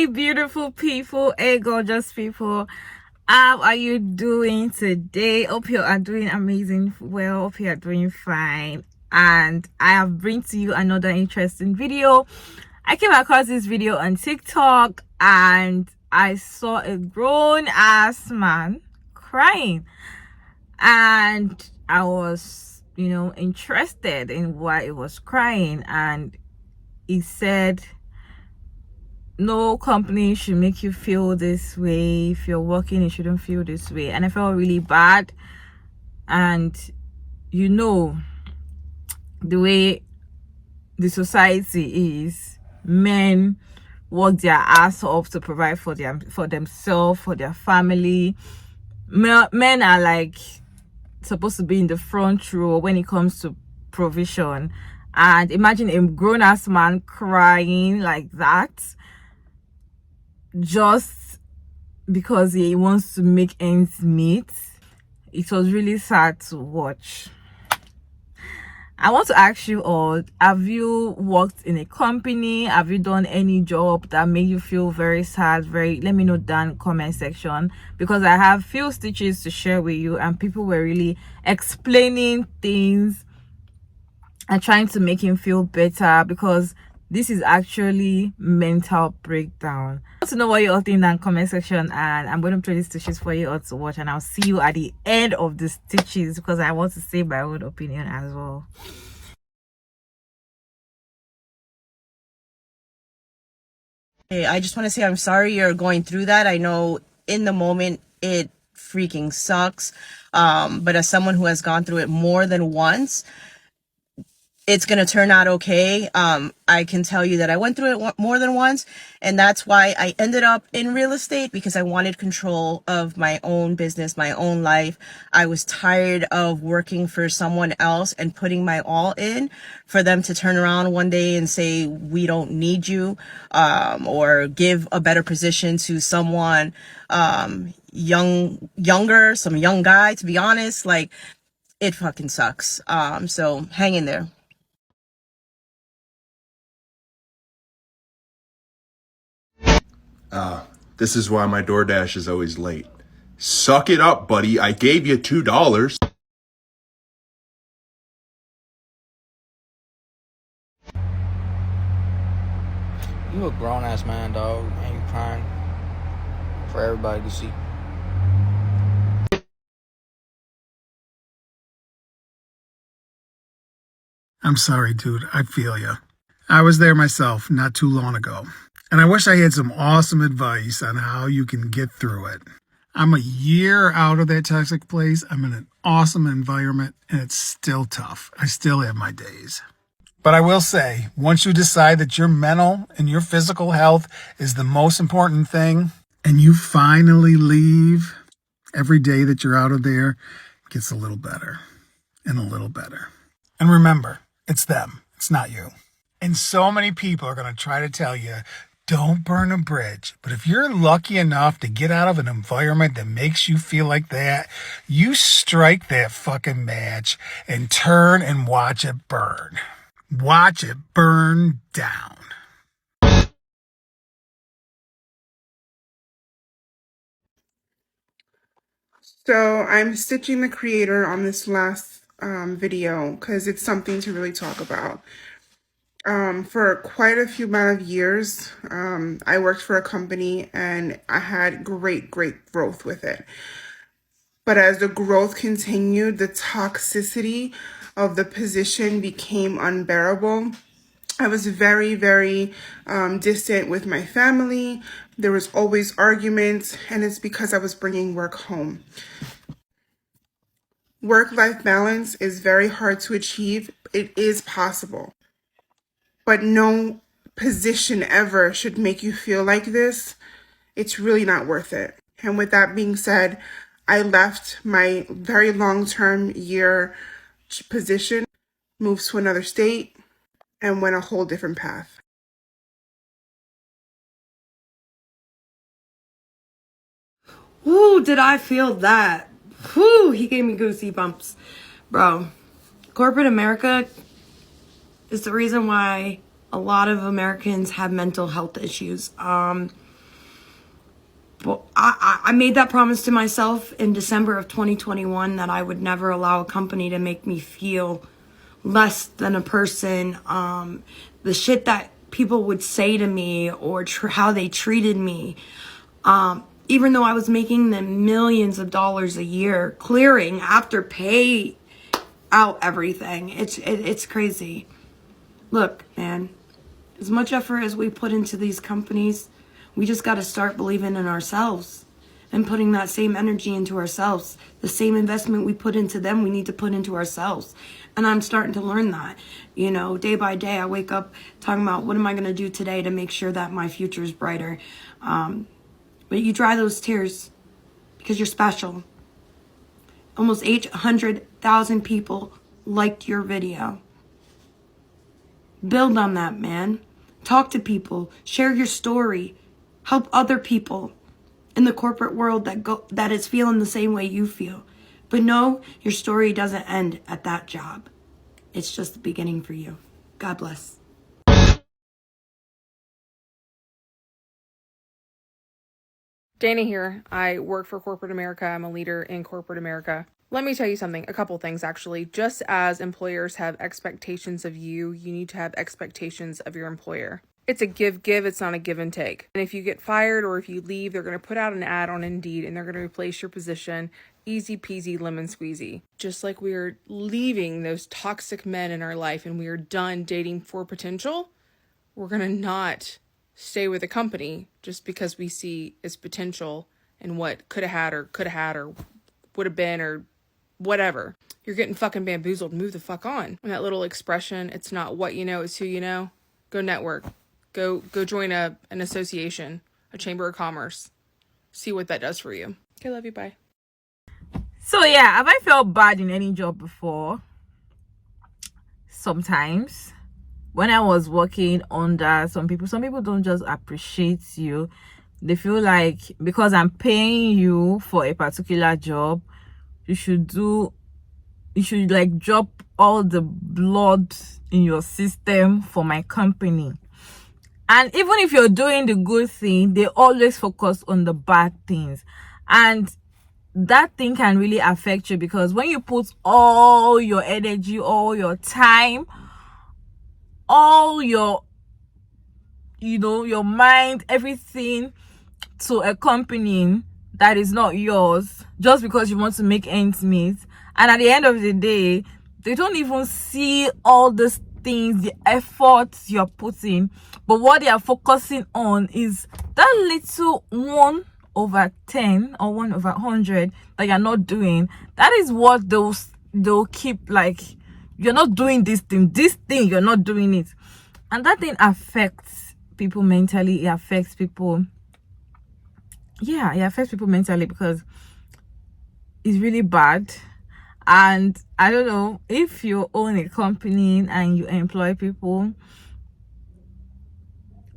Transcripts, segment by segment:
Hey beautiful people, hey gorgeous people, how are you doing today? Hope you are doing amazing. Well, hope you are doing fine, and I have bring to you another interesting video. I came across this video on TikTok and I saw a grown ass man crying, and I was interested in why it was crying. And he said no company should make you feel this way. If you're working, you shouldn't feel this way. And I felt really bad. And the way the society is, men work their ass off to provide for themselves, for their family. Men are like supposed to be in the front row when it comes to provision. And imagine a grown-ass man crying like that just because he wants to make ends meet. It was really sad to watch. I want to ask you all, have you worked in a company? Have you done any job that made you feel very sad? Let me know down in the comment section, because I have few stitches to share with you, and people were really explaining things and trying to make him feel better, because this is actually mental breakdown. I want to know what you all think in the comment section, and I'm going to play the stitches for you all to watch, and I'll see you at the end of the stitches because I want to say my own opinion as well. Hey, I just want to say I'm sorry you're going through that. I know in the moment it freaking sucks. But as someone who has gone through it more than once, it's going to turn out okay. I can tell you that I went through it more than once, and that's why I ended up in real estate, because I wanted control of my own business, my own life. I was tired of working for someone else and putting my all in for them to turn around one day and say, we don't need you, or give a better position to someone, younger, some young guy, to be honest. Like, it fucking sucks. So hang in there. This is why my DoorDash is always late. Suck it up, buddy. I gave you $2. You a grown ass man, dog, and you crying for everybody to see. I'm sorry, dude. I feel you. I was there myself not too long ago, and I wish I had some awesome advice on how you can get through it. I'm a year out of that toxic place. I'm in an awesome environment, and it's still tough. I still have my days. But I will say, once you decide that your mental and your physical health is the most important thing, and you finally leave, every day that you're out of there gets a little better and a little better. And remember, it's them. It's not you. And so many people are going to try to tell you, don't burn a bridge. But if you're lucky enough to get out of an environment that makes you feel like that, you strike that fucking match and turn and watch it burn. Watch it burn down. So I'm stitching the creator on this last video because it's something to really talk about. For quite a few amount of years, I worked for a company and I had great growth with it. But as the growth continued, the toxicity of the position became unbearable. I was very distant with my family. There was always arguments, and it's because I was bringing work home. Work-life balance is very hard to achieve. It is possible, but no position ever should make you feel like this. It's really not worth it. And with that being said, I left my very long-term year position, moved to another state, and went a whole different path. Ooh, did I feel that? Whew, he gave me goosey bumps. Bro, corporate America is the reason why a lot of Americans have mental health issues. Well, I made that promise to myself in December of 2021 that I would never allow a company to make me feel less than a person. The shit that people would say to me or how they treated me, even though I was making them millions of dollars a year, clearing after pay out everything. It's crazy. Look, man, as much effort as we put into these companies, we just got to start believing in ourselves and putting that same energy into ourselves. The same investment we put into them, we need to put into ourselves. And I'm starting to learn that. You know, day by day, I wake up talking about what am I going to do today to make sure that my future is brighter. But you dry those tears because you're special. Almost 800,000 people liked your video. Build on that, man. Talk to people. Share your story. Help other people in the corporate world that is feeling the same way you feel. But no, your story doesn't end at that job. It's just the beginning for you. God bless. Dana here. I work for corporate America. I'm a leader in corporate America. Let me tell you something, a couple things actually. Just as employers have expectations of you, you need to have expectations of your employer. It's a give, it's not a give and take. And if you get fired or if you leave, they're going to put out an ad on Indeed and they're going to replace your position. Easy peasy lemon squeezy. Just like we are leaving those toxic men in our life and we are done dating for potential, we're going to not stay with a company just because we see its potential and what could have had or would have been or whatever. You're getting fucking bamboozled. Move the fuck on. And that little expression, it's not what you know, it's who you know. Go network. Go join an association, a chamber of commerce. See what that does for you. Okay, love you. Bye. So yeah, have I felt bad in any job before? Sometimes. When I was working under some people don't just appreciate you. They feel like because I'm paying you for a particular job, you should like drop all the blood in your system for my company. And even if you're doing the good thing, they always focus on the bad things. And that thing can really affect you, because when you put all your energy, all your time, all your your mind, everything to a company that is not yours, just because you want to make ends meet, and at the end of the day they don't even see all these things, the efforts you're putting, but what they are focusing on is that little 1/10 or 1/100 that you're not doing. That is what they'll keep, like, you're not doing this thing you're not doing it. And that thing affects people mentally. It affects people, yeah, it affects people mentally, because it's really bad. And I don't know, if you own a company and you employ people,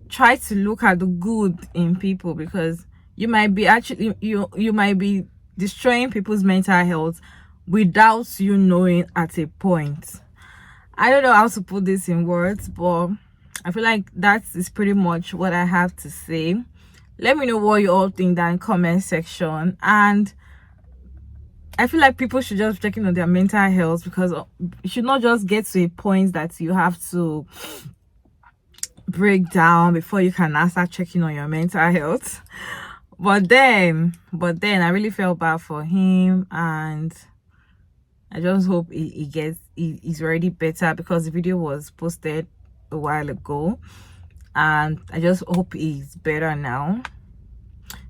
try to look at the good in people, because you might be you might be destroying people's mental health without you knowing at a point. I don't know how to put this in words, but I feel like that is pretty much what I have to say. Let me know what you all think down in the comment section. And I feel like people should just check in on their mental health, because you should not just get to a point that you have to break down before you can now start checking on your mental health. But then I really felt bad for him, and I just hope he's already better, because the video was posted a while ago, and I just hope he's better now.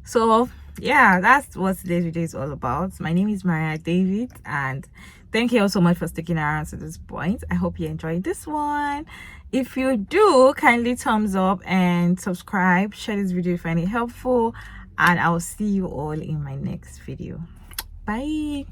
So yeah, that's what today's video is all about. My name is Maria David, and thank you all so much for sticking around to this point. I hope you enjoyed this one. If you do, kindly thumbs up and subscribe. Share this video if you find it helpful, and I'll see you all in my next video. Bye.